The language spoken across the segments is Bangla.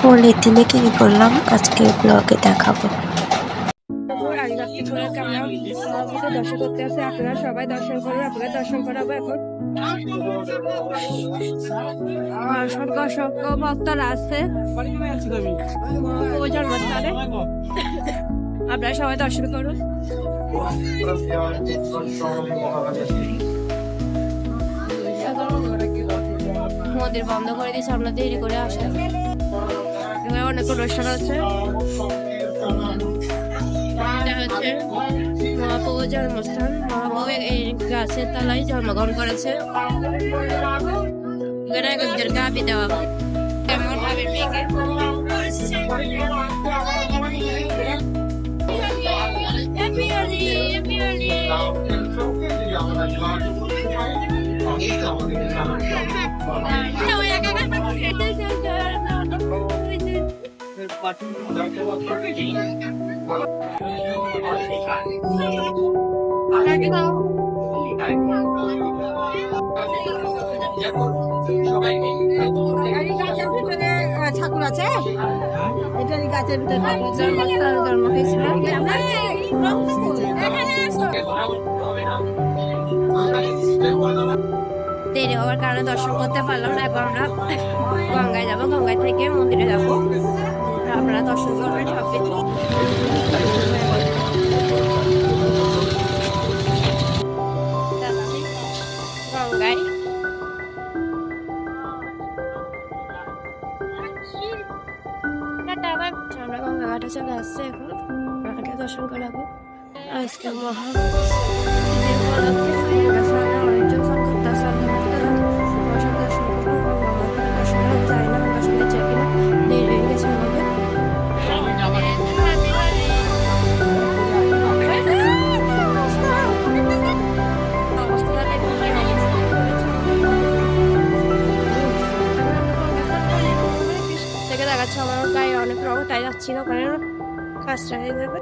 হোলির দিনে কি কি করলাম আজকে ব্লগে দেখাবো। দর্শন করতে আসে, আপনারা সবাই দর্শন করুন, আপনাদের দর্শন করাবো এখন। অসংখ্য অসংখ্য ভক্তরা আছে, আপনারা সবাই দর্শন করুন। মন্দির বন্ধ করে দিয়েছে, আমরা দেরি করে আসে, অনেক অনুষ্ঠান আছে। মহাপ্রভুর জন্মস্থান, মহাপ্রভু এই গাছের তলায় জন্মগ্রহণ করেছে। গাবি দেওয়া কেমন ভাবির মেয়েকে ঠাকুর আছে, এটা গাছের ভিতরে জন্ম হয়েছিল। দেরি হওয়ার কারণে দর্শন করতে পারলাম না। এখন আমরা গঙ্গায় যাবো, গঙ্গায় থেকে মন্দিরে যাবো, আপনারা দর্শন করবেন সবকিছু। গঙ্গায় আমরা গঙ্গা ঘাটে চলে আসছি, এখন আপনাকে দর্শন করাবো। আজকে মহা অনেকজন করতে আসে, দর্শন করবো। দর্শন যায় না, দর্শনে চাই কিনা দেরি হয়ে গেছে আমাদের। দেখাচ্ছে আমার গায়ে অনেক রঙ, তাই যাচ্ছি না, ওখানে কাজটা হয়ে যাবে।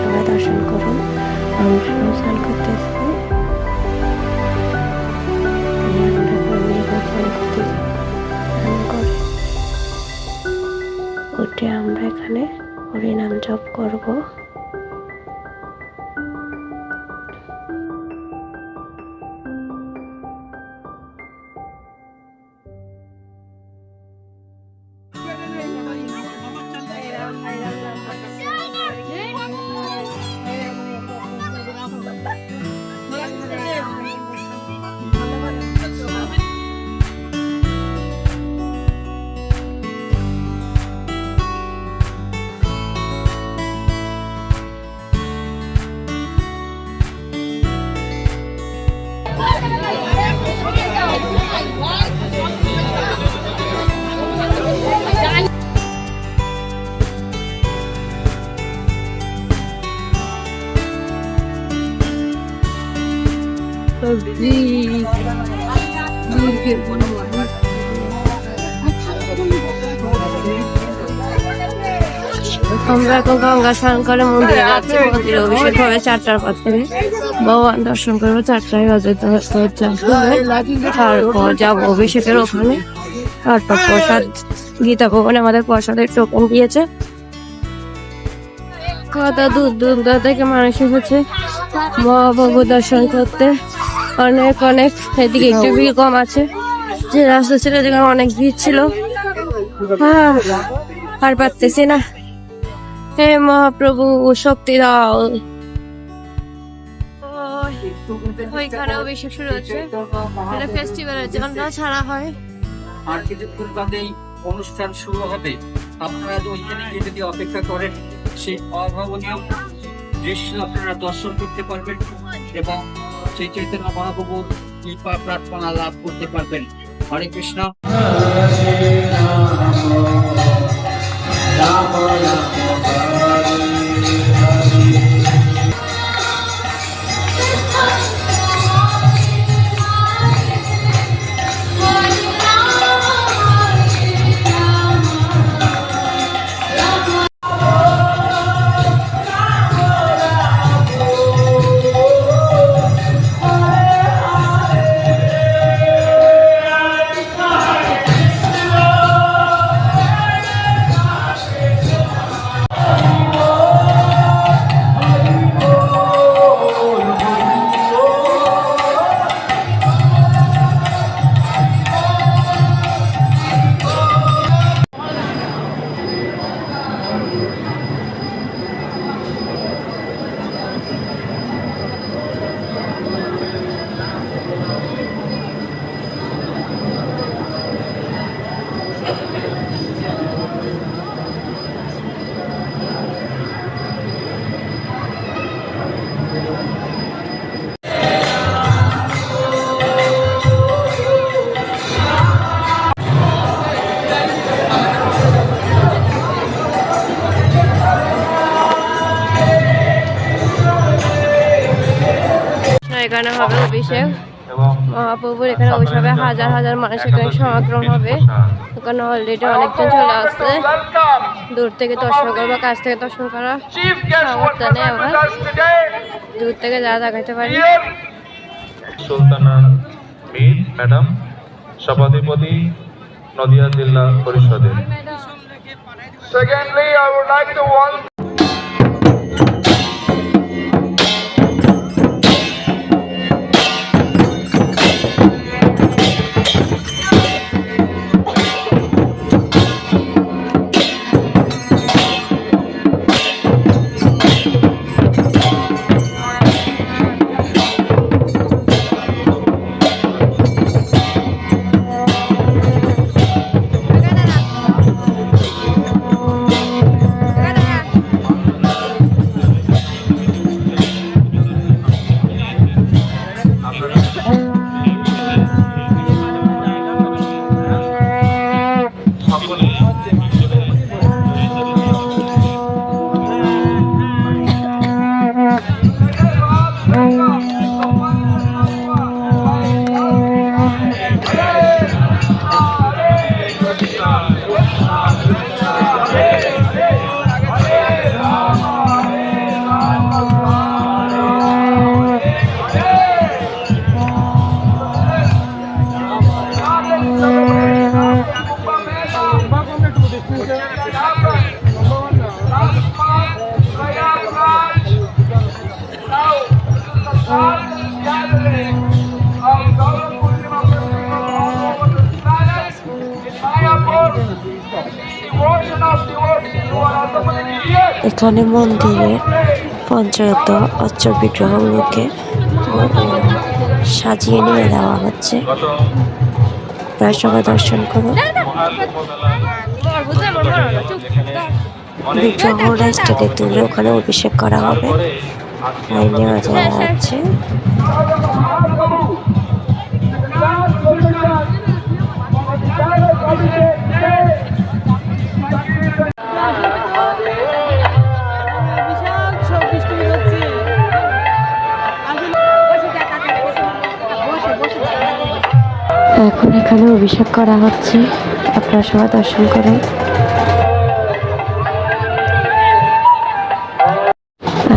সবাই দর্শন করুন। আমি স্নান করতেছি, উঠে আমরা এখানে হরিনাম জপ করব। আমরা এখন গঙ্গা স্নান করে মন্দিরে যাচ্ছি। মন্দিরে অভিষেক হবে 4টার পর থেকে, ভগবান দর্শন করবো 4টায় তারপর যাবো অভিষেকের ওখানে। তারপর প্রসাদ, গীতা ভবনে আমাদের প্রসাদের টোকেন দিয়েছে। কত দূর দূর থেকে মানুষ এসেছে মহাপ্রভু দর্শন করতে। অনেক অনেক, এদিকে একটু ভিড় কম আছে, যে রাস্তা ছিল যেখানে অনেক ভিড় ছিল। আর পারতেছি না। হে মহাপ্রভু শক্তি দাও। ওইখানে অভিষেক শুরু হচ্ছে, এটা ফেস্টিভ্যালের জন্য ছাড়া হয়। আর কিছুক্ষণ বাদেই অনুষ্ঠান শুরু হবে। আপনারা ওইখানে গিয়ে যদি অপেক্ষা করেন, সেই অভাবনীয় দৃশ্য আপনারা দর্শন করতে পারবেন এবং সেই চৈতন্য মহাপ্রভুর কৃপা প্রার্থনা লাভ করতে পারবেন। হরে কৃষ্ণ। এখানে হবে অভিষেক মহাপ্রভুর। এখানে অভিষেকে হাজার হাজার মানুষ এখানে সমাগম হবে। এখানে অলরেডি অনেকজন চলে আসছে, দূর থেকে দর্শন করবো, কাছ থেকে দর্শন করা সামর্থ্য নেই আমার, দূর থেকে যা দেখাতে পারি। সুলতানা মীর ম্যাডাম, সভাধিপতি নদিয়া জেলা পরিষদের। Secondly, I would like to welcome এখানে মন্দিরে পঞ্চায়ত অচ্চ বিগ্রহগুলোকে সাজিয়ে নিয়ে দেওয়া হচ্ছে। প্রায় সবাই দর্শন করো। বিগ্রহরা স্টেজে তুলে ওখানে অভিষেক করা হবে, তাই নেওয়া যাচ্ছে। এখন এখানে অভিষেক করা হচ্ছে, আপনারা সবাই দর্শন করুন।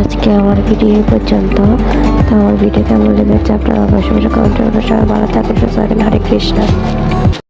আজকে আমার ভিডিও পর্যন্ত। তো আমার ভিডিও কেমন লেগেছে আপনারা অবশ্যই কমেন্ট করবেন। সবাই ভালো থাকুন, সুস্থ থাকুন। হরে কৃষ্ণ।